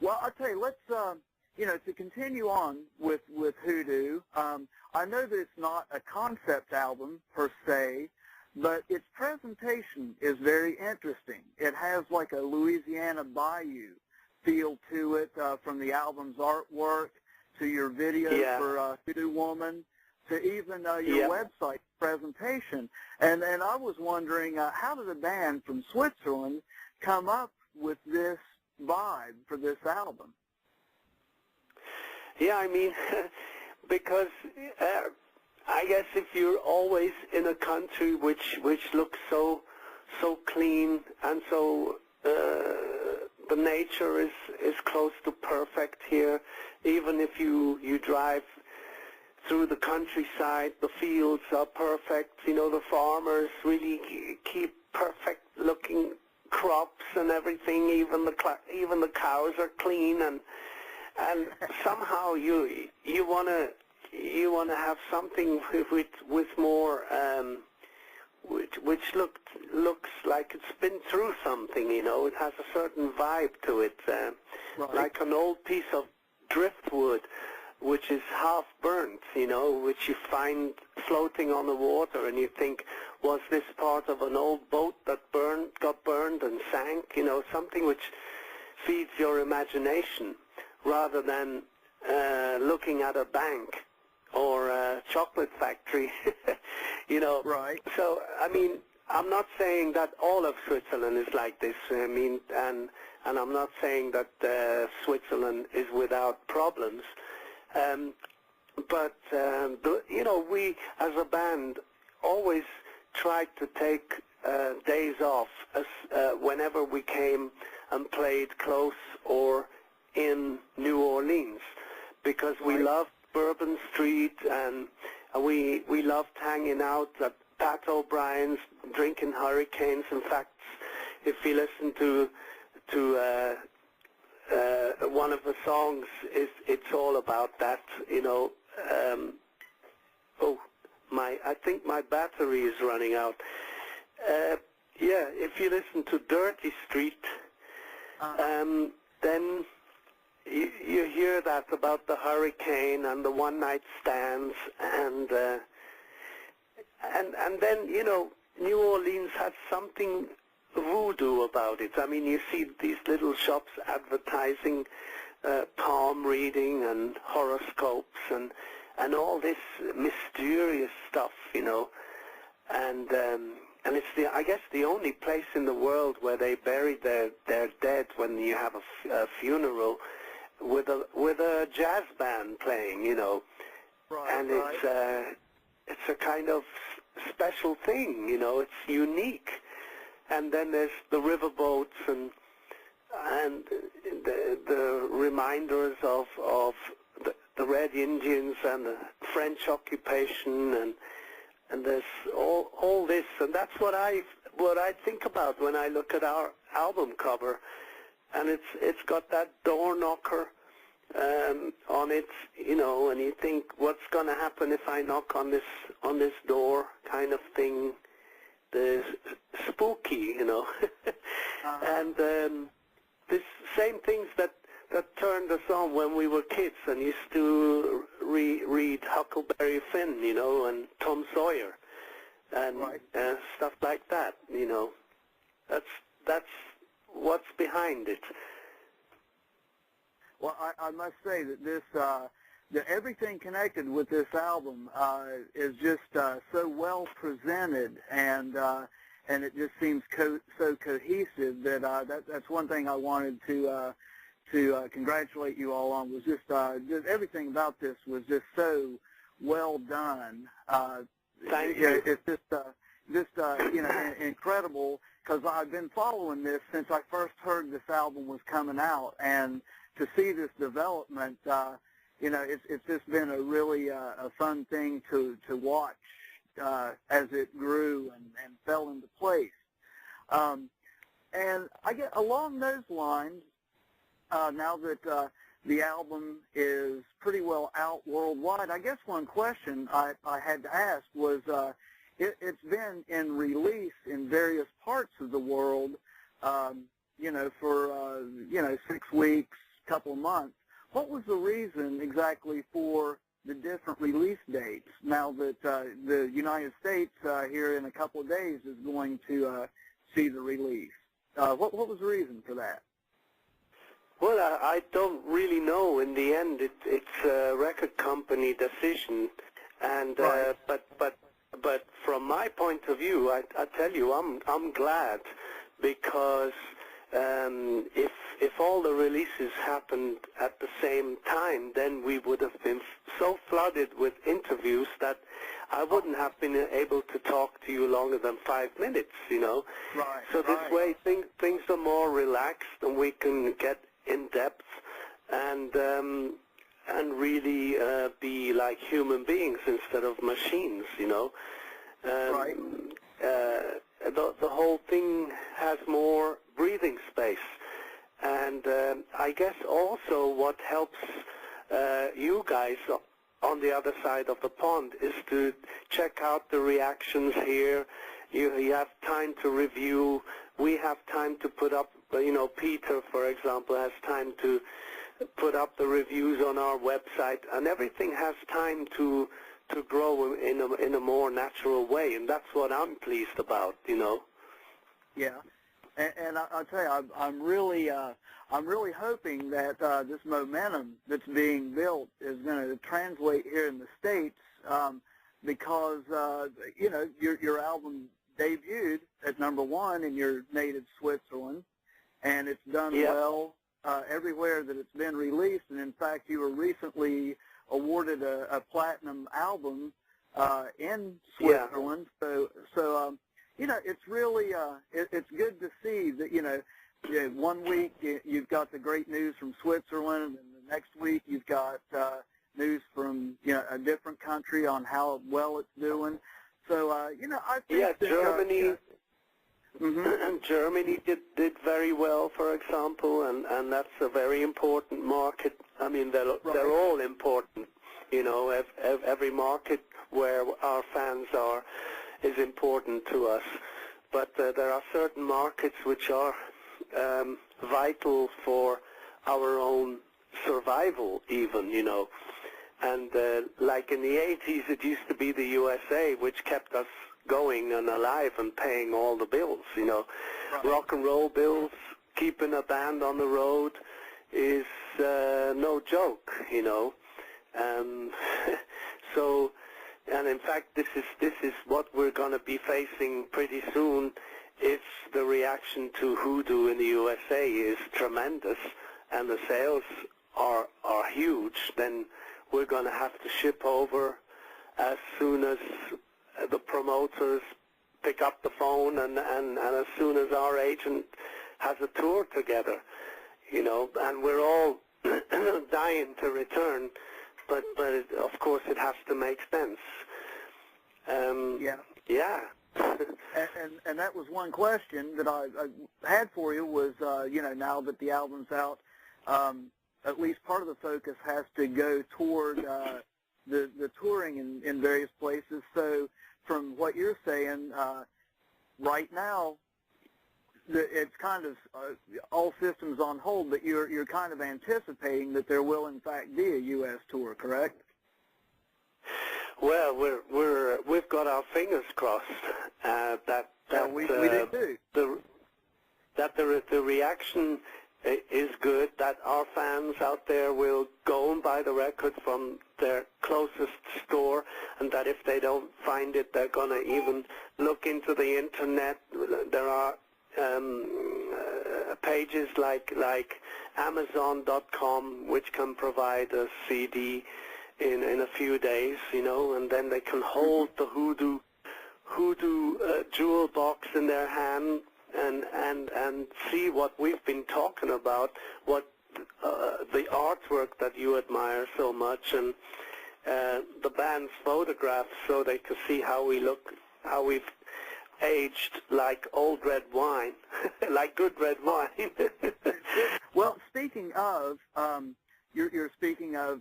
Well, I'll tell you, let's, to continue on with Hoodoo, I know that it's not a concept album per se, but its presentation is very interesting. It has like a Louisiana Bayou feel to it, from the album's artwork to your videos for Hoodoo Woman to even your website presentation. And I was wondering, how did a band from Switzerland come up with this vibe for this album? Yeah, I mean, because I guess if you're always in a country which looks so clean and so the nature is close to perfect here, even if you drive through the countryside, the fields are perfect. The farmers really keep perfect looking crops and everything. Even the cows are clean, and somehow you wanna have something with more which looks like it's been through something. It has a certain vibe to it, right. Like an old piece of driftwood which is half burnt, which you find floating on the water, and you think, was this part of an old boat that got burned and sank? Something which feeds your imagination rather than looking at a bank or a chocolate factory, Right. So, I mean, I'm not saying that all of Switzerland is like this. I mean, and I'm not saying that Switzerland is without problems. But we as a band always tried to take days off whenever we came and played close or in New Orleans, because we loved Bourbon Street, and we loved hanging out at Pat O'Brien's, drinking hurricanes. In fact, if you listen to one of the songs, it's all about that. I think my battery is running out. If you listen to Dirty Street, then you hear that about the hurricane and the one-night stands, and then New Orleans has something voodoo about it. I mean, you see these little shops advertising palm reading and horoscopes and all this mysterious stuff, and it's I guess the only place in the world where they bury their dead when you have a funeral with a jazz band playing, Right, and it's a kind of special thing, it's unique. And then there's the riverboats and the reminders of the Red Indians and the French occupation, and there's all this, and that's what I think about when I look at our album cover, and it's got that door knocker on it, and you think, what's going to happen if I knock on this door, kind of thing. The spooky, and this same things that turned us on when we were kids and used to read Huckleberry Finn, and Tom Sawyer, and stuff like that. That's what's behind it. Well, I must say that this. Everything connected with this album is just so well presented, and it just seems so cohesive that that's one thing I wanted to congratulate you all on, was just everything about this was just so well done. Thank you. It's just incredible, because I've been following this since I first heard this album was coming out, and to see this development. It's just been a really a fun thing to watch as it grew and fell into place. And I get along those lines, now that the album is pretty well out worldwide, I guess one question I had to ask was, it's been in release in various parts of the world, for 6 weeks, couple of months. What was the reason exactly for the different release dates now that the United States here in a couple of days is going to see the release? What was the reason for that? Well, I don't really know. In the end, it's a record company decision, and right. but from my point of view, I tell you, I'm glad, because if all the releases happened at the same time, then we would have been so flooded with interviews that I wouldn't have been able to talk to you longer than 5 minutes, you know. Right. So this way, things are more relaxed, and we can get in depth and really be like human beings instead of machines, you know. Right. The whole thing has more breathing space, and I guess also what helps you guys on the other side of the pond is to check out the reactions here. You have time to review. We have time to put up, you know, Peter, for example, has time to put up the reviews on our website, and everything has time to grow in a more natural way, and that's what I'm pleased about, you know. Yeah, and I'll tell you, I'm really hoping that this momentum that's being built is going to translate here in the States, because you know, your album debuted at #1 in your native Switzerland, and it's done well everywhere that it's been released. And in fact, you were recently awarded a platinum album in Switzerland. So you know, it's really it's good to see that, you know, 1 week you've got the great news from Switzerland, and the next week you've got news from, you know, a different country on how well it's doing. So you know, I think that, Germany. And Germany did very well, for example, and that's a very important market. I mean, they're all important, you know. Every market where our fans are is important to us, but there are certain markets which are vital for our own survival, even, you know. And like in the 80s, it used to be the USA which kept us going and alive and paying all the bills, you know. Right. Rock and roll bills, keeping a band on the road is no joke, you know. So, and in fact, this is what we're going to be facing pretty soon. If the reaction to Hoodoo in the USA is tremendous and the sales are huge, then we're going to have to ship over as soon as the promoters pick up the phone, and as soon as our agent has a tour together, you know. And we're all dying to return, but of course it has to make sense. Yeah. and that was one question that I had for you was, you know, now that the album's out, at least part of the focus has to go toward the touring in various places. So from what you're saying, right now, it's kind of all systems on hold, but you're kind of anticipating that there will in fact be a U.S. tour, correct? Well, we've got our fingers crossed that we do too. That the reaction is good, that our fans out there will go and buy the record from their closest store, and that if they don't find it, they're going to even look into the internet. There are pages like Amazon.com which can provide a CD in a few days, you know, and then they can hold the Hoodoo jewel box in their hand and see what we've been talking about, what the artwork that you admire so much, and the band's photographs, so they can see how we look, how we've aged like old red wine, like good red wine. Well, speaking of, you're speaking of